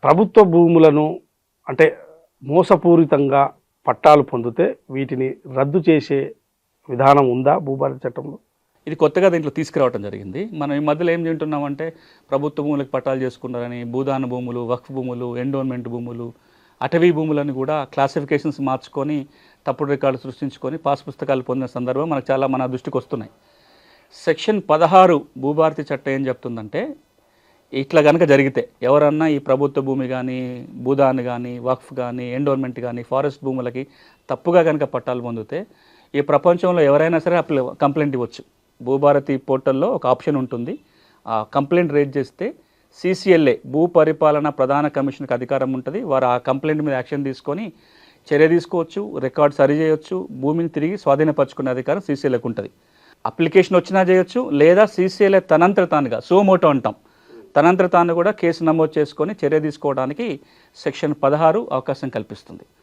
ప్రభుత్వ భూములను అంటే మోసపూరితంగా పట్టాలు పొందితే వీటిని రద్దు చేసే విధానం ఉందా భూభారతి చట్టంలో? ఇది కొత్తగా దీంట్లో తీసుకురావడం జరిగింది. మనం ఈ మధ్యలో ఏం తింటున్నామంటే ప్రభుత్వ భూములకు పట్టాలు చేసుకున్నారని భూదాన భూములు, వక్ఫ్ భూములు, ఎండోన్మెంట్ భూములు, అటవీ భూములను కూడా క్లాసిఫికేషన్స్ మార్చుకొని తప్పుడు రికార్డు సృష్టించుకొని పాస్ పుస్తకాలు పొందిన సందర్భం మనకు చాలా మన దృష్టికి వస్తున్నాయి. సెక్షన్ 16 భూభారతి చట్టం ఏం చెప్తుందంటే, ఇట్లా కనుక జరిగితే ఎవరన్నా ఈ ప్రభుత్వ భూమి కానీ, భూదాన్ కానీ, వక్ఫ్ కానీ, ఎండోన్మెంట్ కానీ, ఫారెస్ట్ భూములకి తప్పుగా కనుక పట్టాలు పొందితే ఈ ప్రపంచంలో ఎవరైనా సరే కంప్లైంట్ ఇవ్వచ్చు. భూభారతి పోర్టల్లో ఒక ఆప్షన్ ఉంటుంది. ఆ కంప్లైంట్ రేజ్ చేస్తే CCLA భూ పరిపాలన ప్రధాన కమిషన్కి అధికారం ఉంటుంది. వారు ఆ కంప్లైంట్ మీద యాక్షన్ తీసుకొని చర్య తీసుకోవచ్చు, రికార్డ్ సరి చేయొచ్చు, భూమిని తిరిగి స్వాధీనపరచుకునే అధికారం CCLAకు ఉంటుంది. అప్లికేషన్ వచ్చినా చేయొచ్చు, లేదా CCLA తనంతట తానుగా సోమోటో అంటాం, తనంతట తాను కూడా కేసు నమోదు చేసుకొని చర్య తీసుకోవడానికి సెక్షన్ 16 అవకాశం కల్పిస్తుంది.